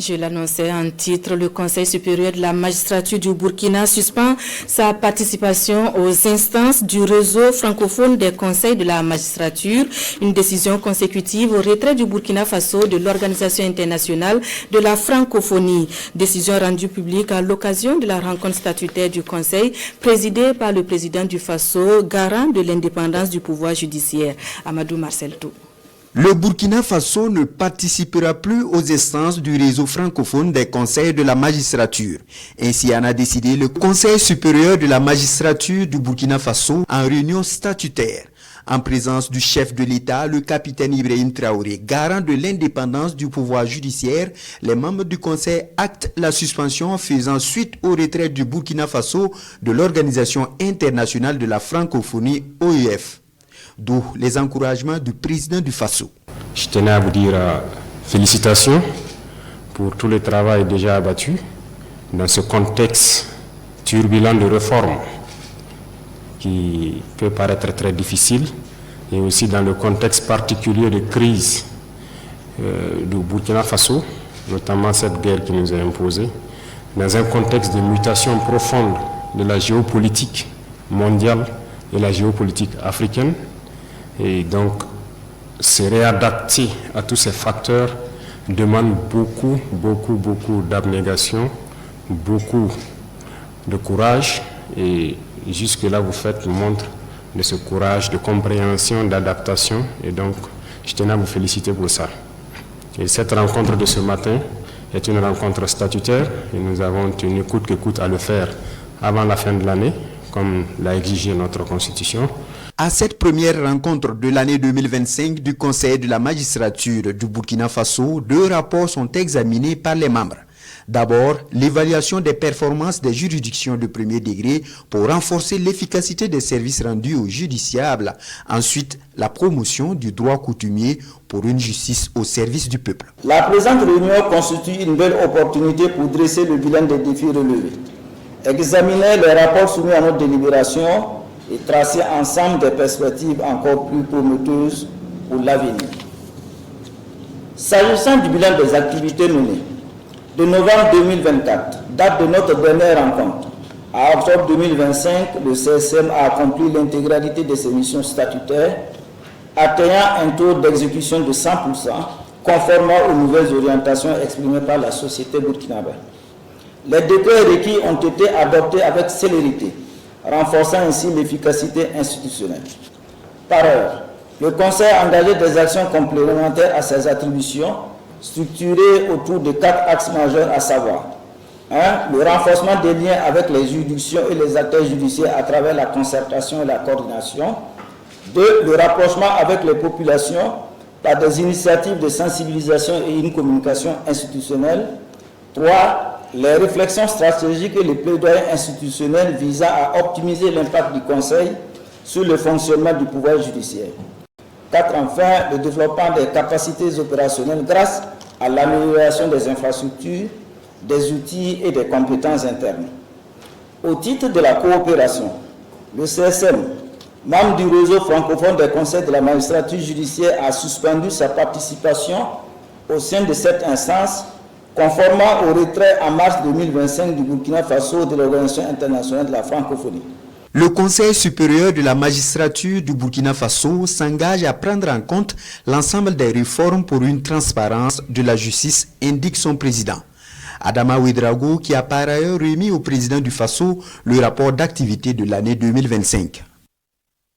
Je l'annonçais en titre, le Conseil supérieur de la magistrature du Burkina suspend sa participation aux instances du réseau francophone des conseils de la magistrature, une décision consécutive au retrait du Burkina Faso de l'Organisation internationale de la francophonie. Décision rendue publique à l'occasion de la rencontre statutaire du Conseil présidée par le président du Faso, garant de l'indépendance du pouvoir judiciaire, Amadou Marcel Tou. Le Burkina Faso ne participera plus aux instances du réseau francophone des conseils de la magistrature. Ainsi en a décidé le Conseil supérieur de la magistrature du Burkina Faso en réunion statutaire. En présence du chef de l'État, le capitaine Ibrahim Traoré, garant de l'indépendance du pouvoir judiciaire, les membres du Conseil actent la suspension faisant suite au retrait du Burkina Faso de l'Organisation internationale de la francophonie OIF. D'où les encouragements du président du Faso. Je tenais à vous dire félicitations pour tout le travail déjà abattu dans ce contexte turbulent de réforme qui peut paraître très difficile et aussi dans le contexte particulier de crise du Burkina Faso, notamment cette guerre qui nous est imposée, dans un contexte de mutation profonde de la géopolitique mondiale et la géopolitique africaine. Et donc, se réadapter à tous ces facteurs demande beaucoup d'abnégation, beaucoup de courage. Et jusque-là, vous faites montre de ce courage, de compréhension, d'adaptation. Et donc, je tenais à vous féliciter pour ça. Et cette rencontre de ce matin est une rencontre statutaire. Et nous avons tenu coûte que coûte à le faire avant la fin de l'année, comme l'a exigé notre Constitution. À cette première rencontre de l'année 2025 du Conseil de la magistrature du Burkina Faso, 2 rapports sont examinés par les membres. D'abord, l'évaluation des performances des juridictions de premier degré pour renforcer l'efficacité des services rendus aux justiciables. Ensuite, la promotion du droit coutumier pour une justice au service du peuple. La présente réunion constitue une belle opportunité pour dresser le bilan des défis relevés, examiner les rapports soumis à notre délibération et tracer ensemble des perspectives encore plus prometteuses pour l'avenir. S'agissant du bilan des activités menées, de novembre 2024, date de notre dernière rencontre, à octobre 2025, le CSM a accompli l'intégralité de ses missions statutaires, atteignant un taux d'exécution de 100%, conformément aux nouvelles orientations exprimées par la société burkinabé. Les décrets requis ont été adoptés avec célérité, renforçant ainsi l'efficacité institutionnelle. Par ailleurs, le Conseil a engagé des actions complémentaires à ses attributions, structurées autour de 4 axes majeurs, à savoir 1. Le renforcement des liens avec les juridictions et les acteurs judiciaires à travers la concertation et la coordination. 2. Le rapprochement avec les populations par des initiatives de sensibilisation et une communication institutionnelle. 3. Les réflexions stratégiques et les plaidoyers institutionnels visant à optimiser l'impact du Conseil sur le fonctionnement du pouvoir judiciaire. 4. Enfin, le développement des capacités opérationnelles grâce à l'amélioration des infrastructures, des outils et des compétences internes. Au titre de la coopération, le CSM, membre du réseau francophone des conseils de la magistrature judiciaire, a suspendu sa participation au sein de cette instance, conformément au retrait en mars 2025 du Burkina Faso de l'Organisation internationale de la francophonie. Le Conseil supérieur de la magistrature du Burkina Faso s'engage à prendre en compte l'ensemble des réformes pour une transparence de la justice, indique son président. Adama Ouedraogo, qui a par ailleurs remis au président du Faso le rapport d'activité de l'année 2025.